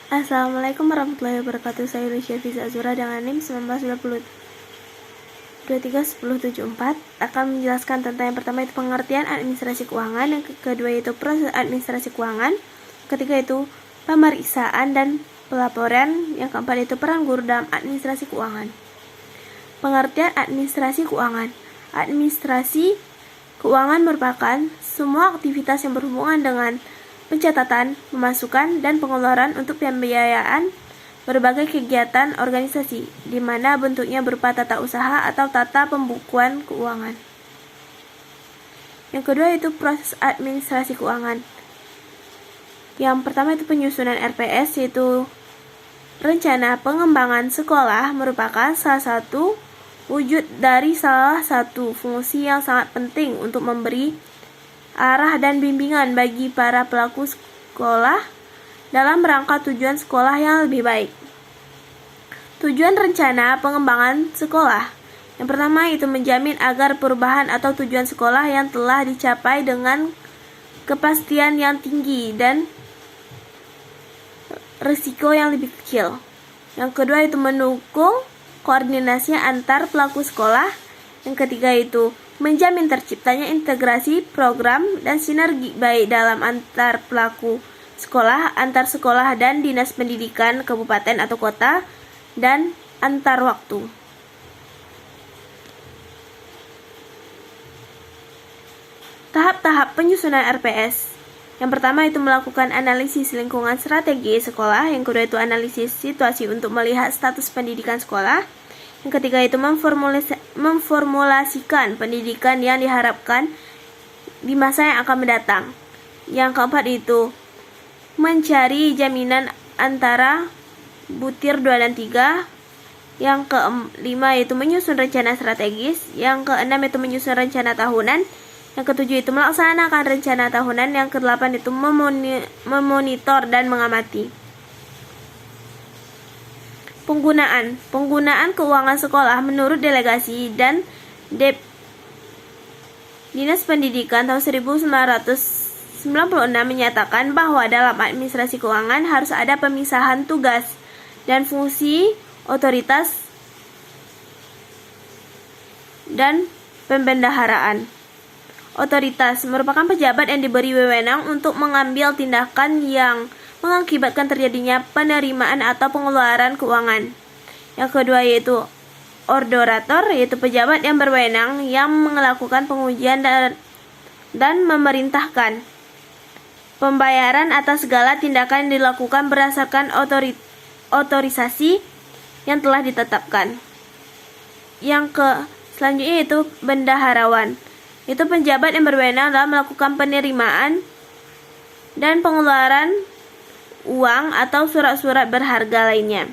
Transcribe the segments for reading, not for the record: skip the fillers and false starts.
Assalamualaikum warahmatullahi wabarakatuh. Saya Lucia Fiza Azura dengan NIM 19231074 akan menjelaskan tentang yang pertama itu pengertian administrasi keuangan, yang kedua itu proses administrasi keuangan, ketiga itu pemeriksaan dan pelaporan, yang keempat itu peran guru dalam administrasi keuangan. Pengertian administrasi keuangan. Administrasi keuangan merupakan semua aktivitas yang berhubungan dengan pencatatan, pemasukan, dan pengeluaran untuk pembiayaan berbagai kegiatan organisasi, di mana bentuknya berupa tata usaha atau tata pembukuan keuangan. Yang kedua itu proses administrasi keuangan. Yang pertama itu penyusunan RPS, yaitu rencana pengembangan sekolah, merupakan salah satu wujud dari salah satu fungsi yang sangat penting untuk memberi arah dan bimbingan bagi para pelaku sekolah dalam rangka tujuan sekolah yang lebih baik. Tujuan rencana pengembangan sekolah. Yang pertama itu menjamin agar perubahan atau tujuan sekolah yang telah dicapai dengan kepastian yang tinggi dan risiko yang lebih kecil. Yang kedua itu mendukung koordinasi antar pelaku sekolah. Yang ketiga itu menjamin terciptanya integrasi program dan sinergi baik dalam antar pelaku sekolah, antar sekolah dan dinas pendidikan kabupaten atau kota, dan antar waktu. Tahap-tahap penyusunan RPS. Yang pertama itu melakukan analisis lingkungan strategi sekolah, yang kedua itu analisis situasi untuk melihat status pendidikan sekolah, yang ketiga itu memformulasikan pendidikan yang diharapkan di masa yang akan mendatang. Yang keempat itu mencari jaminan antara butir 2 dan 3. Yang kelima itu menyusun rencana strategis. Yang keenam itu menyusun rencana tahunan. Yang ketujuh itu melaksanakan rencana tahunan. Yang kedelapan itu memonitor dan mengamati. Penggunaan keuangan sekolah menurut delegasi dan Dinas Pendidikan tahun 1996 menyatakan bahwa dalam administrasi keuangan harus ada pemisahan tugas dan fungsi otoritas dan pembendaharaan. Otoritas merupakan pejabat yang diberi wewenang untuk mengambil tindakan yang mengakibatkan terjadinya penerimaan atau pengeluaran keuangan. Yang kedua yaitu ordorator, yaitu pejabat yang berwenang yang melakukan pengujian dan memerintahkan pembayaran atas segala tindakan yang dilakukan berdasarkan otorisasi yang telah ditetapkan. Selanjutnya yaitu bendaharawan, itu pejabat yang berwenang dalam melakukan penerimaan dan pengeluaran uang atau surat-surat berharga lainnya.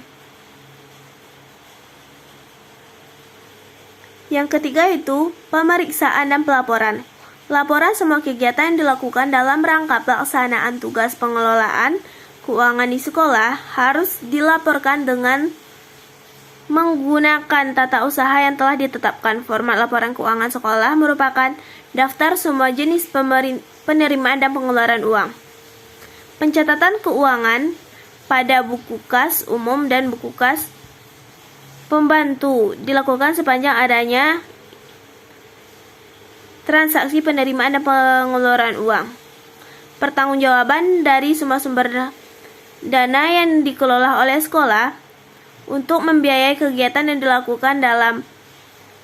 Yang ketiga itu pemeriksaan dan pelaporan. Laporan semua kegiatan yang dilakukan dalam rangka pelaksanaan tugas pengelolaan keuangan di sekolah harus dilaporkan dengan menggunakan tata usaha yang telah ditetapkan. Format laporan keuangan sekolah merupakan daftar semua jenis penerimaan dan pengeluaran uang. Pencatatan keuangan pada buku kas umum dan buku kas pembantu dilakukan sepanjang adanya transaksi penerimaan dan pengeluaran uang. Pertanggungjawaban dari semua sumber dana yang dikelola oleh sekolah untuk membiayai kegiatan yang dilakukan dalam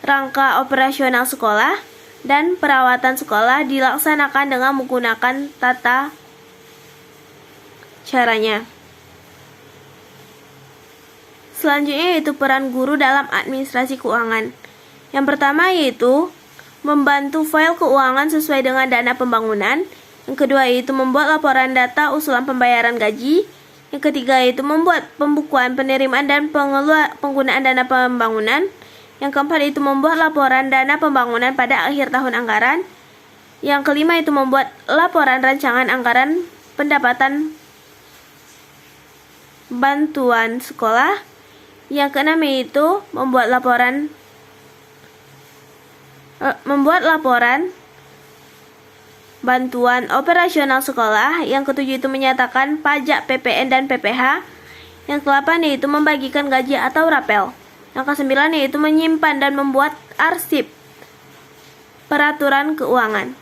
rangka operasional sekolah dan perawatan sekolah dilaksanakan dengan menggunakan tata caranya. Selanjutnya yaitu peran guru dalam administrasi keuangan. Yang pertama yaitu membantu file keuangan sesuai dengan dana pembangunan. Yang kedua yaitu membuat laporan data usulan pembayaran gaji. Yang ketiga yaitu membuat pembukuan penerimaan dan penggunaan dana pembangunan. Yang keempat yaitu membuat laporan dana pembangunan pada akhir tahun anggaran. Yang kelima itu membuat laporan rancangan anggaran pendapatan bantuan sekolah. Yang keenam yaitu membuat laporan bantuan operasional sekolah. Yang ketujuh itu menyatakan pajak PPN dan PPH. Yang ke-8 yaitu membagikan gaji atau rapel. Yang ke-9 yaitu menyimpan dan membuat arsip peraturan keuangan.